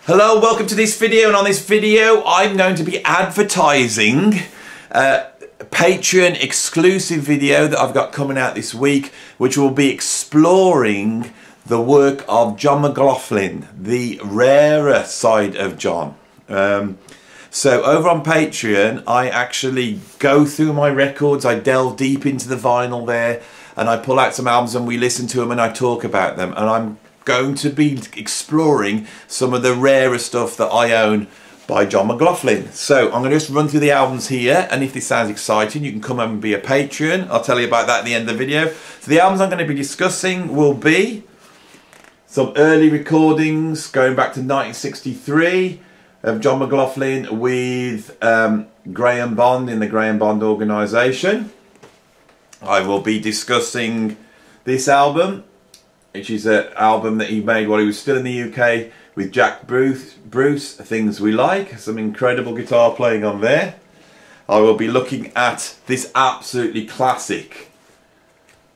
Hello, welcome to this video, and on this video I'm going to be advertising a Patreon exclusive video that I've got coming out this week, which will be exploring the work of John McLaughlin, the rarer side of John. So over on Patreon I actually go through my records, I delve deep into the vinyl there, and I pull out some albums and we listen to them and I talk about them, and I'm going to be exploring some of the rarer stuff that I own by John McLaughlin. So I'm going to just run through the albums here, and if this sounds exciting you can come and be a patron. I'll tell you about that at the end of the video. So the albums I'm going to be discussing will be some early recordings going back to 1963 of John McLaughlin with Graham Bond in the Graham Bond organisation. I will be discussing this album, which is an album that he made while he was still in the UK with Jack Bruce, Things We Like. Some incredible guitar playing on there. I will be looking at this absolutely classic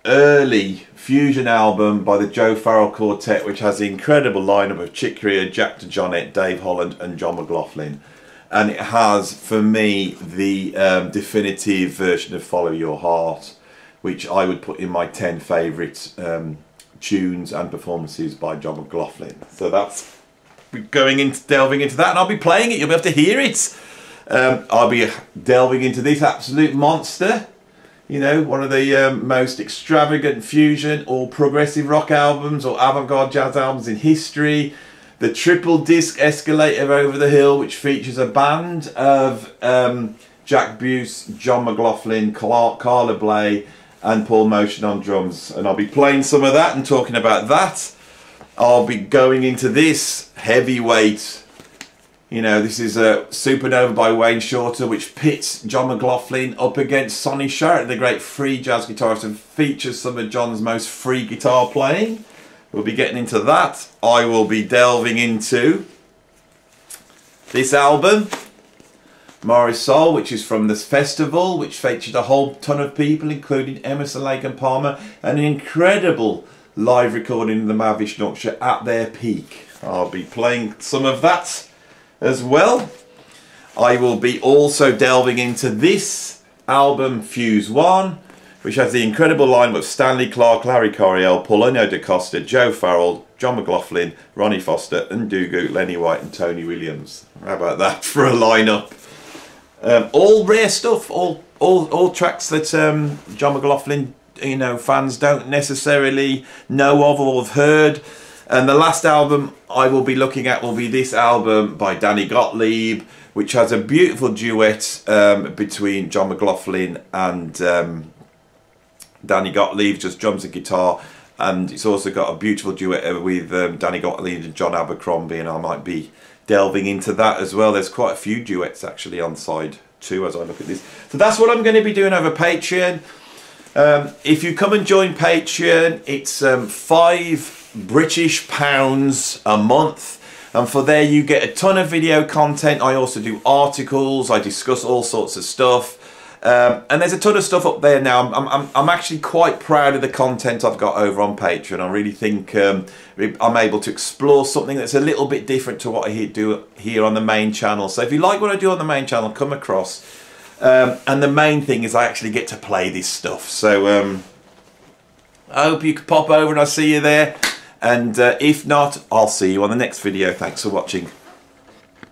early fusion album by the Joe Farrell Quartet, which has the incredible lineup of Chick Corea, Jack DeJohnette, Dave Holland and John McLaughlin. And it has, for me, the definitive version of Follow Your Heart, which I would put in my 10 favourite tunes and performances by John McLaughlin. So that's delving into that, and I'll be playing it. You'll be able to hear it. I'll be delving into this absolute monster. You know, one of the most extravagant fusion or progressive rock albums or avant-garde jazz albums in history. The triple disc Escalator Over the Hill, which features a band of Jack Bruce, John McLaughlin, Carla Bley and Paul Motion on drums, and I'll be playing some of that and talking about that. I'll be going into this heavyweight, you know, this is a Supernova by Wayne Shorter, which pits John McLaughlin up against Sonny Sharp, the great free jazz guitarist, and features some of John's most free guitar playing. We'll be getting into that. I will be delving into this album, Marisol, which is from this festival, which featured a whole ton of people, including Emerson, Lake and Palmer, and an incredible live recording of the Mavish Yorkshire at their peak. I'll be playing some of that as well. I will be also delving into this album, Fuse One, which has the incredible lineup of Stanley Clarke, Larry Coryell, Paulinho da Costa, Joe Farrell, John McLaughlin, Ronnie Foster, and Dugu, Lenny White and Tony Williams. How about that for a lineup? All rare stuff, all tracks that John McLaughlin, you know, fans don't necessarily know of or have heard. And the last album I will be looking at will be this album by Danny Gottlieb, which has a beautiful duet between John McLaughlin and Danny Gottlieb, just drums and guitar. And it's also got a beautiful duet with Danny Gottlieb and John Abercrombie, and I might be delving into that as well. There's quite a few duets actually on side 2 as I look at this. So that's what I'm going to be doing over Patreon. If you come and join Patreon, it's £5 British a month, and for there you get a ton of video content. I also do articles, I discuss all sorts of stuff. And there's a ton of stuff up there now. I'm actually quite proud of the content I've got over on Patreon. I really think I'm able to explore something that's a little bit different to what I do here on the main channel. So if you like what I do on the main channel, come across. And the main thing is I actually get to play this stuff. So I hope you can pop over and I'll see you there. And if not, I'll see you on the next video. Thanks for watching.